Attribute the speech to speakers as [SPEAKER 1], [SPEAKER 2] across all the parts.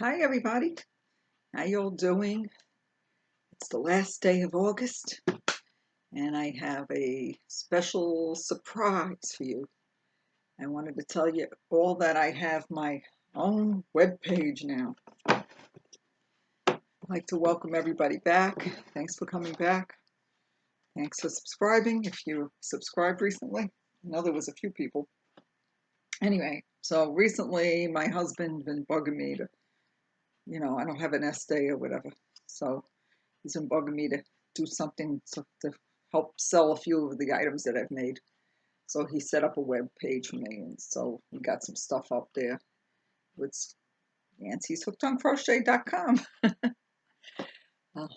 [SPEAKER 1] Hi everybody, how you all doing? It's the last day of August and I have a special surprise for you. I wanted to tell you all that I have my own web page now. I'd like to welcome everybody back. Thanks for coming back. Thanks for subscribing if you subscribed recently. I know there was a few people. Anyway, so recently my husband been bugging me to, I don't have an S day or whatever. So he's been bugging me to do something to help sell a few of the items that I've made. So he set up a web page for me, and so we got some stuff up there. It's NancysHookedOnCrochet.com. Uh,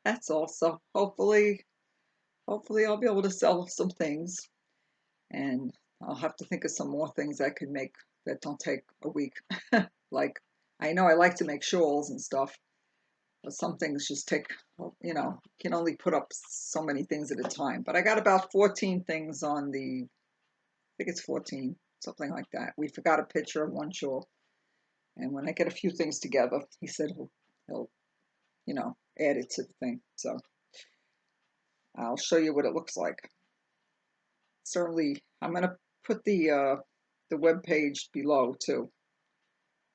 [SPEAKER 1] that's all. So hopefully I'll be able to sell some things, and I'll have to think of some more things I could make that don't take a week. Like, I know I like to make shawls and stuff, but some things just take, can only put up so many things at a time. But I got about 14 things on I think it's 14, something like that. We forgot a picture of one shawl. And when I get a few things together, he said he'll add it to the thing. So I'll show you what it looks like. Certainly, I'm going to put the web page below too.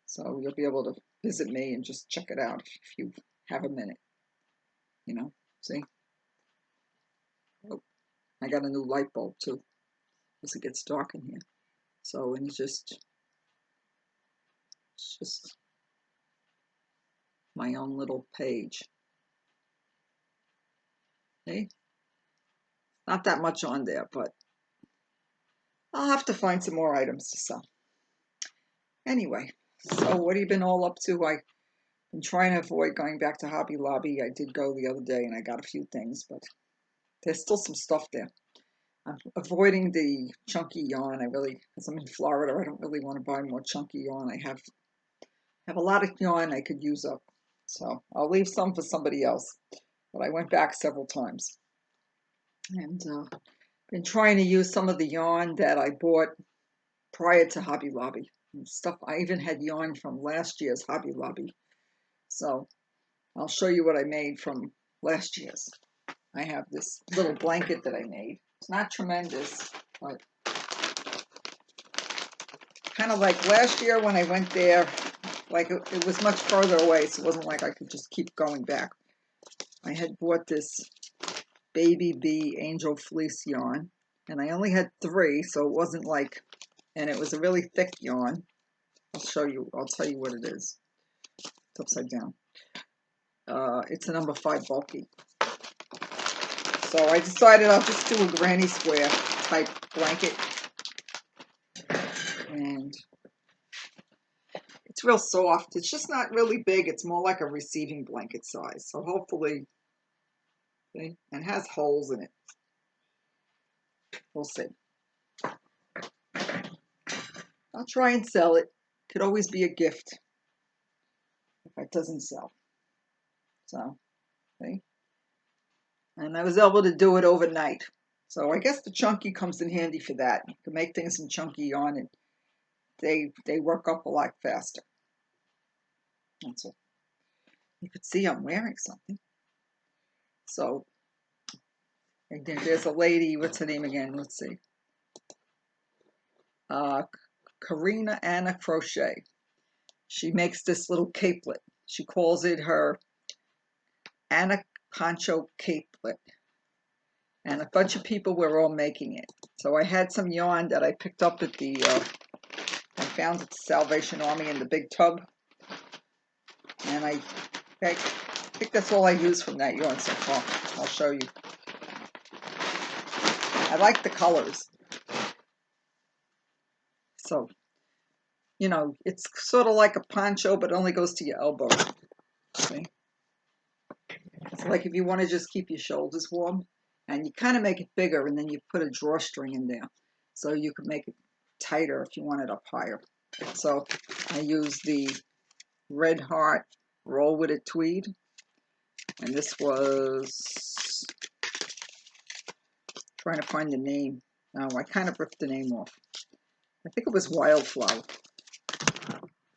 [SPEAKER 1] So you'll be able to visit me and just check it out if you have a minute. See? Oh, I got a new light bulb too, because it gets dark in here. So, and it's just my own little page. See? Not that much on there, but I'll have to find some more items to sell. Anyway, so what have you been all up to? I've been trying to avoid going back to Hobby Lobby. I did go the other day and I got a few things, but there's still some stuff there. I'm avoiding the chunky yarn. Because I'm in Florida, I don't really want to buy more chunky yarn. I have a lot of yarn I could use up. So I'll leave some for somebody else. But I went back several times. And been trying to use some of the yarn that I bought prior to Hobby Lobby. And stuff, I even had yarn from last year's Hobby Lobby. So I'll show you what I made from last year's. I have this little blanket that I made. It's not tremendous, but kind of like last year when I went there, like it was much further away, so it wasn't like I could just keep going back. I had bought this Baby Bee Angel Fleece yarn, and I only had 3, so it wasn't like, and it was a really thick yarn. I'll tell you what it is. It's upside down. It's a number 5 bulky. So I decided I'll just do a granny square type blanket. And it's real soft. It's just not really big. It's more like a receiving blanket size. So hopefully, see, and it has holes in it. We'll see. I'll try and sell it. Could always be a gift if it doesn't sell. So, see. And I was able to do it overnight. So I guess the chunky comes in handy for that. You can make things in chunky yarn and they work up a lot faster. That's all. You could see I'm wearing something. So, and then there's a lady, what's her name again? Let's see. Karina Anna Crochet. She makes this little capelet. She calls it her Anna Poncho Capelet. And a bunch of people were all making it. So I had some yarn that I picked up at I found at the Salvation Army in the big tub. And I think that's all I used from that yarn so far. I'll show you. I like the colors. So, it's sort of like a poncho, but it only goes to your elbow. See? It's like if you want to just keep your shoulders warm, and you kind of make it bigger, and then you put a drawstring in there. So you can make it tighter if you want it up higher. So I use the Red Heart Roll With It Tweed. And this was, trying to find the name. Oh, I kind of ripped the name off. I think it was Wildflower.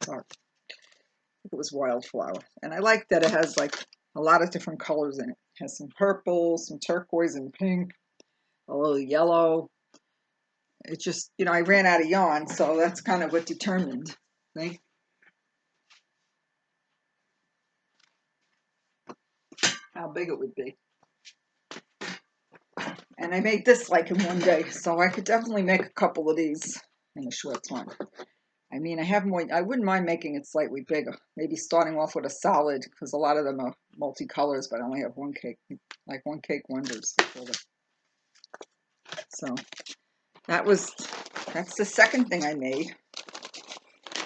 [SPEAKER 1] Sorry. think it was Wildflower. And I like that it has like a lot of different colors in it. It has some purple, some turquoise and pink, a little yellow. It just, you know, I ran out of yarn, so that's kind of what determined, see, how big it would be. And I made this like in one day, so I could definitely make a couple of these in a short time. I mean, I have more, I wouldn't mind making it slightly bigger. Maybe starting off with a solid, because a lot of them are multicolors, but I only have one cake, like one cake wonders. So that's the second thing I made.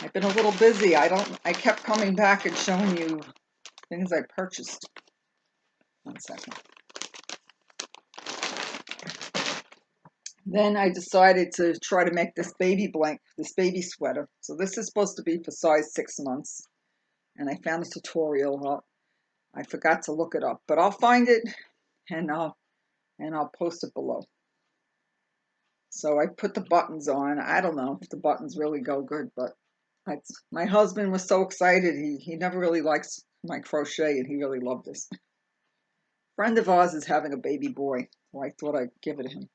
[SPEAKER 1] I've been a little busy. I kept coming back and showing you things I purchased. One second. Then I decided to try to make this this baby sweater. So this is supposed to be for size 6 months. And I found a tutorial. I forgot to look it up, but I'll find it and I'll post it below. So I put the buttons on. I don't know if the buttons really go good, but my husband was so excited. He never really likes my crochet, and he really loved this. A friend of ours is having a baby boy, so I thought I'd give it to him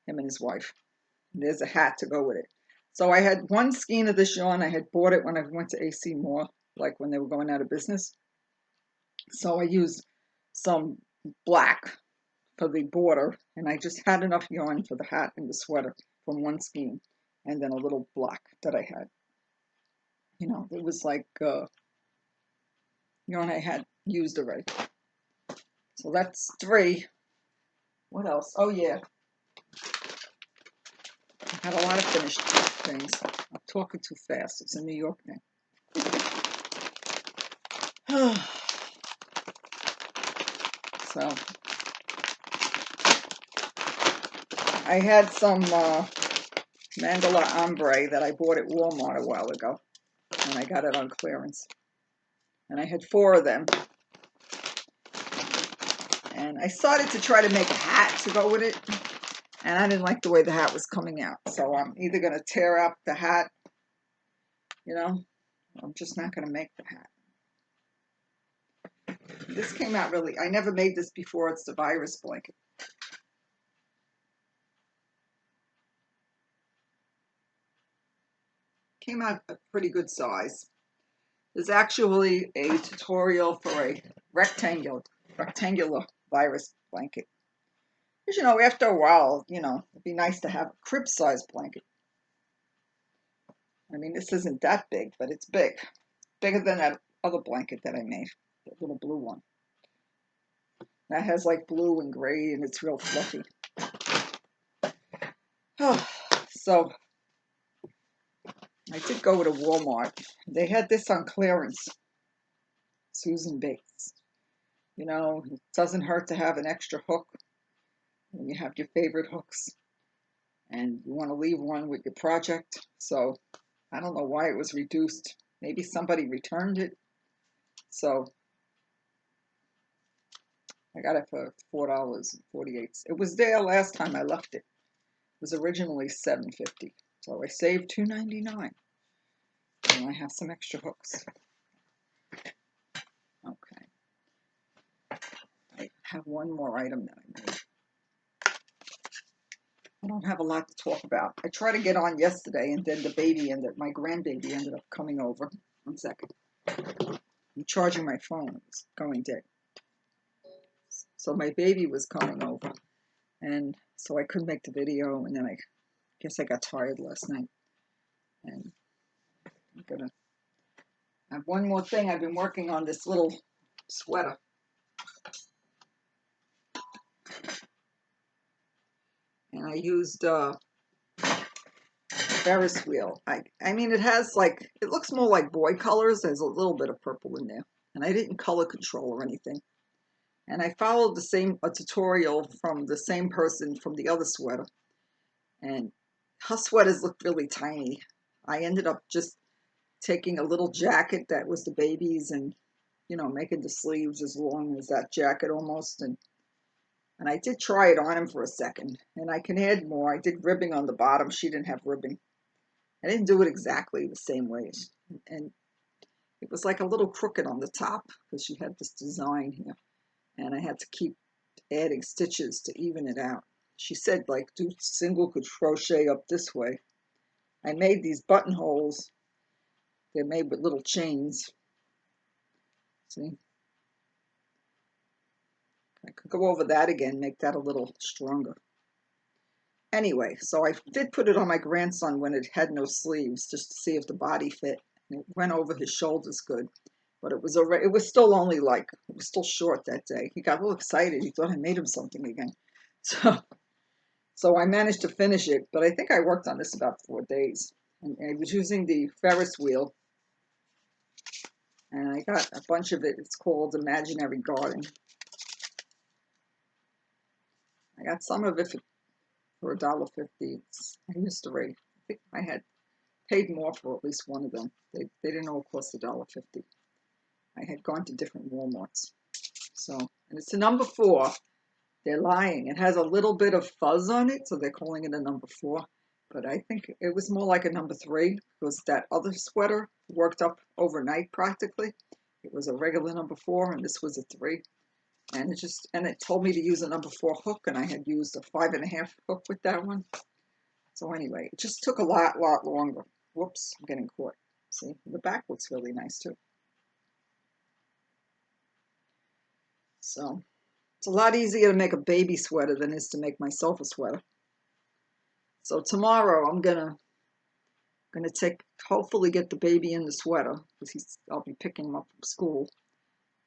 [SPEAKER 1] and his wife. And there's a hat to go with it. So I had one skein of this yarn. I had bought it when I went to AC Moore, like when they were going out of business. So I used some black for the border, and I just had enough yarn for the hat and the sweater from one skein, and then a little black that I had. You know, it was like yarn I had used already. So that's 3. What else? Oh yeah, I had a lot of finished things. I'm talking too fast. It's a New York thing. So I had some Mandala Ombre that I bought at Walmart a while ago, and I got it on clearance. And I had 4 of them. And I started to try to make a hat to go with it, and I didn't like the way the hat was coming out. So I'm either going to tear up the hat, you know, I'm just not going to make the hat. This came out really, I never made this before. It's the virus blanket. Came out a pretty good size. There's actually a tutorial for a rectangular virus blanket. Because, you know, after a while, you know, it'd be nice to have a crib-sized blanket. I mean, this isn't that big, but it's big. Bigger than that other blanket that I made, the little blue one. That has like blue and gray, and it's real fluffy. So I did go to Walmart. They had this on clearance. Susan Bates. You know, it doesn't hurt to have an extra hook when you have your favorite hooks and you want to leave one with your project. So I don't know why it was reduced. Maybe somebody returned it. So I got it for $4.48. It was there last time I left it. It was originally $7.50. So I saved $2.99. And I have some extra hooks. Okay. I have one more item that I made. I don't have a lot to talk about. I tried to get on yesterday, and then my grandbaby ended up coming over. One second. I'm charging my phone. It's going dead. So my baby was coming over, and so I couldn't make the video, and then I guess I got tired last night. And I'm gonna have one more thing. I've been working on this little sweater. And I used Ferris wheel. I mean, it has like, it looks more like boy colors. There's a little bit of purple in there. And I didn't color control or anything. And I followed a tutorial from the same person from the other sweater. And her sweaters looked really tiny. I ended up just taking a little jacket that was the baby's and, you know, making the sleeves as long as that jacket almost. And I did try it on him for a second. And I can add more. I did ribbing on the bottom. She didn't have ribbing. I didn't do it exactly the same way. And it was like a little crooked on the top because she had this design here, and I had to keep adding stitches to even it out. She said like do single crochet up this way. I made these buttonholes. They're made with little chains. See? I could go over that again, make that a little stronger. Anyway, so I did put it on my grandson when it had no sleeves, just to see if the body fit. And it went over his shoulders good, but it was still only like, it was still short that day. He got a little excited. He thought I made him something again. So I managed to finish it, but I think I worked on this about 4 days. And I was using the Ferris wheel, and I got a bunch of it. It's called Imaginary Garden. I got some of it for $1.50. I used to rate. I think I had paid more for at least one of them. They didn't all cost $1.50. I had gone to different Walmarts. So, and it's a number 4. They're lying. It has a little bit of fuzz on it, so they're calling it a number 4. But I think it was more like a number 3 because that other sweater worked up overnight practically. It was a regular number 4, and this was a 3. And it told me to use a number 4 hook, and I had used a 5.5 hook with that one. So anyway, it just took a lot longer. Whoops, I'm getting caught. See, the back looks really nice too. So it's a lot easier to make a baby sweater than it is to make myself a sweater. So tomorrow I'm gonna hopefully get the baby in the sweater because I'll be picking him up from school,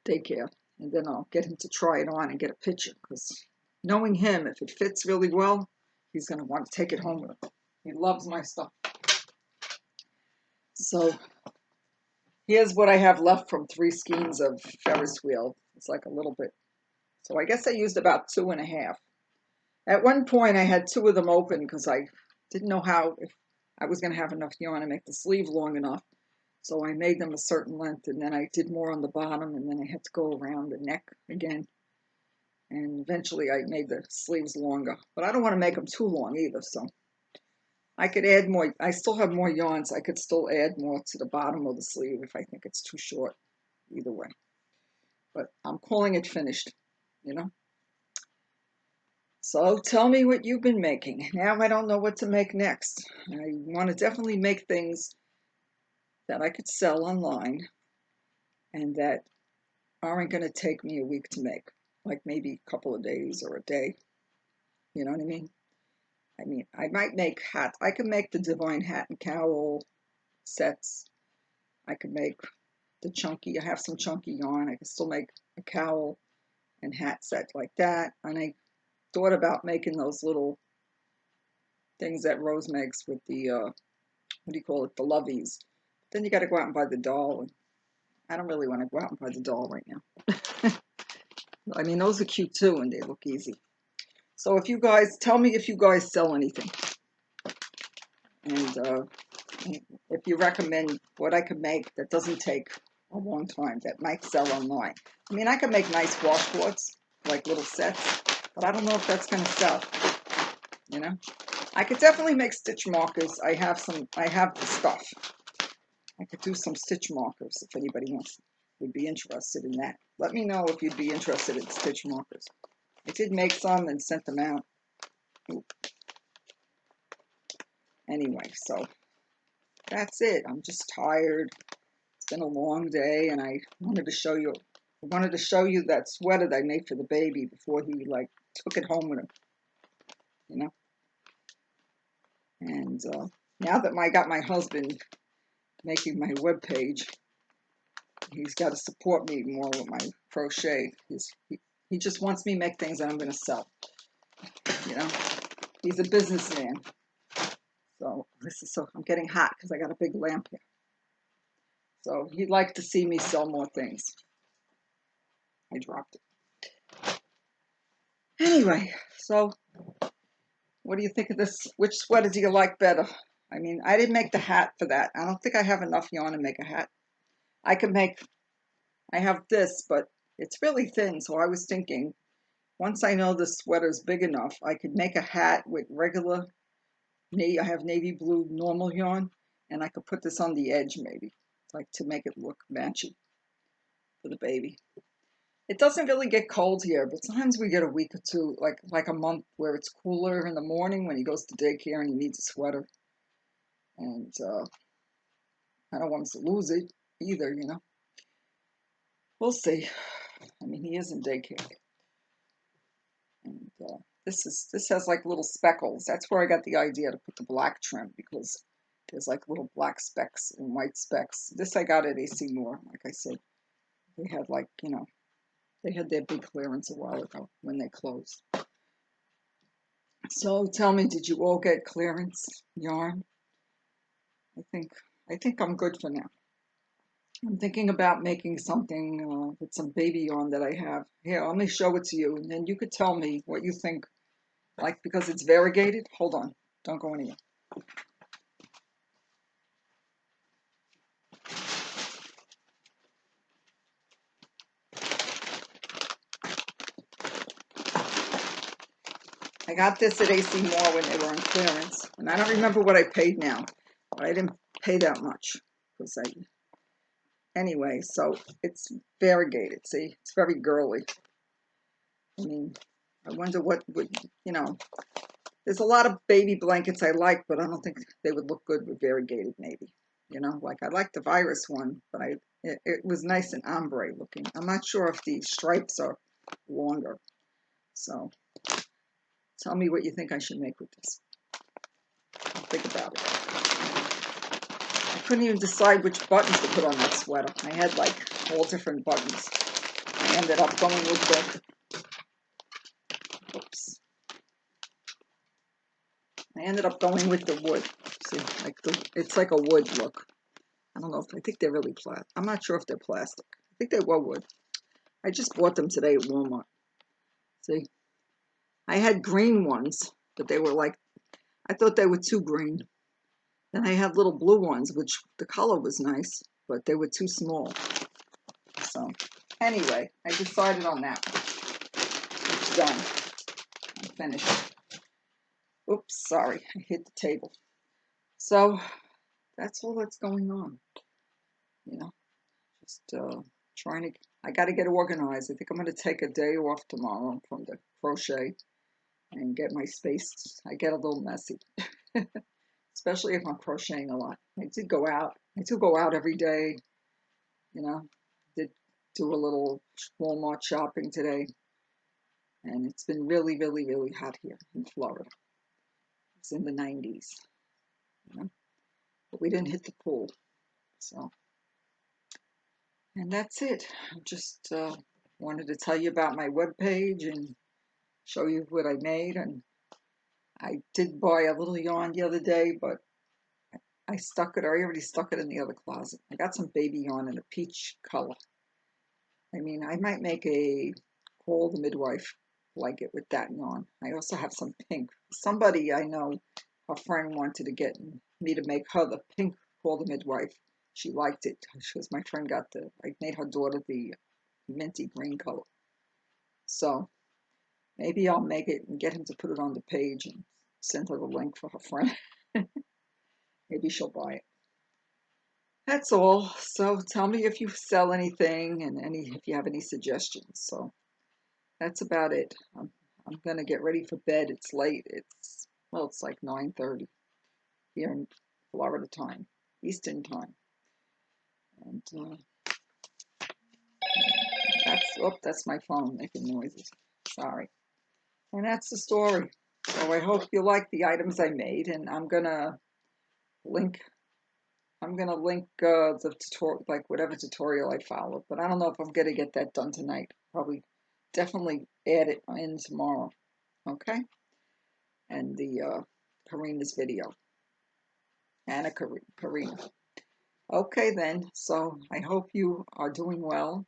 [SPEAKER 1] daycare, and then I'll get him to try it on and get a picture because knowing him, if it fits really well, he's gonna want to take it home with him. He loves my stuff. So here's what I have left from 3 skeins of Ferris wheel. It's like a little bit. So I guess I used about 2.5. At one point I had 2 of them open because I didn't know if I was going to have enough yarn to make the sleeve long enough. So I made them a certain length, and then I did more on the bottom, and then I had to go around the neck again. And eventually I made the sleeves longer. But I don't want to make them too long either, so I could add more. I still have more yarns. I could still add more to the bottom of the sleeve if I think it's too short, either way. But I'm calling it finished, you know? So tell me what you've been making. Now I don't know what to make next. I want to definitely make things that I could sell online and that aren't going to take me a week to make, like maybe a couple of days or a day. You know what I mean? I might make hats. I could make the Divine Hat and Cowl sets. I could make the chunky. I have some chunky yarn. I could still make a cowl and hat set like that. And I thought about making those little things that Rose makes with the, what do you call it, the loveys. Then you got to go out and buy the doll. And I don't really want to go out and buy the doll right now. I mean, those are cute too, and they look easy. So if you guys, tell me if you guys sell anything. And if you recommend what I could make that doesn't take a long time, that might sell online. I mean, I could make nice washcloths, like little sets, but I don't know if that's going to sell, you know? I could definitely make stitch markers. I have the stuff. I could do some stitch markers if anybody would be interested in that. Let me know if you'd be interested in stitch markers. I did make some and sent them out. Anyway, so that's it. I'm just tired. It's been a long day, and I wanted to show you that sweater that I made for the baby before he like took it home with him, you know. And now that I got my husband making my web page, he's got to support me more with my crochet. He just wants me to make things that I'm going to sell, you know. He's a businessman. So I'm getting hot because I got a big lamp here. So he'd like to see me sell more things. I dropped it. Anyway, so what do you think of this? Which sweater do you like better? I mean, I didn't make the hat for that. I don't think I have enough yarn to make a hat. I have this, but it's really thin. So I was thinking, once I know the sweater's big enough, I could make a hat with regular, I have navy blue normal yarn, and I could put this on the edge maybe. like to make it look matchy for the baby. It doesn't really get cold here, but sometimes we get a week or two, like a month, where it's cooler in the morning when he goes to daycare and he needs a sweater. And I don't want him to lose it either, you know. We'll see. I mean, he is in daycare, and this has like little speckles. That's where I got the idea to put the black trim, because there's like little black specks and white specks. This I got at AC Moore, like I said. They had like, you know, they had their big clearance a while ago when they closed. So tell me, did you all get clearance yarn? I think I think I'm good for now. I'm thinking about making something with some baby yarn that I have. Here, let me show it to you, and then you could tell me what you think. Like, because it's variegated. Hold on, don't go anywhere. I got this at AC Moore when they were on clearance, and I don't remember what I paid now, but I didn't pay that much because anyway. So it's variegated. See, it's very girly. I mean, I wonder what would, you know. There's a lot of baby blankets I like, but I don't think they would look good with variegated. Maybe, you know, like I like the virus one, but it was nice and ombre looking. I'm not sure if the stripes are longer. So tell me what you think I should make with this. Think about it. I couldn't even decide which buttons to put on that sweater. I had like all different buttons. I ended up going with the, oops. I ended up going with the wood. See, like it's like a wood look. I don't know if, I think they're really plastic. I'm not sure if they're plastic. I think they were wood. I just bought them today at Walmart. See, I had green ones, but they were like, I thought they were too green. Then I had little blue ones, which the color was nice, but they were too small. So anyway, I decided on that one. It's done. I'm finished. Oops, sorry, I hit the table. So that's all that's going on. You know, just trying to, I got to get organized. I think I'm going to take a day off tomorrow from the crochet and get my space. I get a little messy, especially if I'm crocheting a lot. I did go out. I do go out every day, you know, did do a little Walmart shopping today. And it's been really, really, really hot here in Florida. It's in the 90s, you know, but we didn't hit the pool. So, and that's it. I just wanted to tell you about my webpage and show you what I made. And I did buy a little yarn the other day, but I already stuck it in the other closet. I got some baby yarn in a peach color. I mean, I might make a Call the Midwife blanket with that yarn. I also have some pink. Somebody I know, a friend wanted to get me to make her the pink Call the Midwife. She liked it because my friend I made her daughter the minty green color. So maybe I'll make it and get him to put it on the page and send her the link for her friend. Maybe she'll buy it. That's all. So tell me if you sell anything and if you have any suggestions. So that's about it. I'm gonna get ready for bed. It's late. It's like 9:30 here in Florida time, Eastern time. And that's my phone making noises. Sorry. And that's the story. So I hope you like the items I made, and link the tutorial, like whatever tutorial I followed. But I don't know if I'm gonna get that done tonight. Probably, definitely add it in tomorrow. Okay. And the Karina's video. Anna Karina. Okay then. So I hope you are doing well,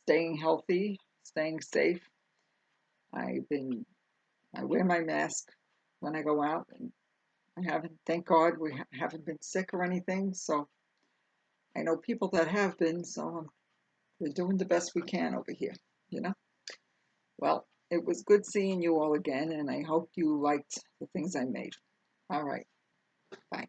[SPEAKER 1] staying healthy, staying safe. I wear my mask when I go out, and thank God, we haven't been sick or anything. So I know people that have been, so we're doing the best we can over here, you know? Well, it was good seeing you all again, and I hope you liked the things I made. All right. Bye.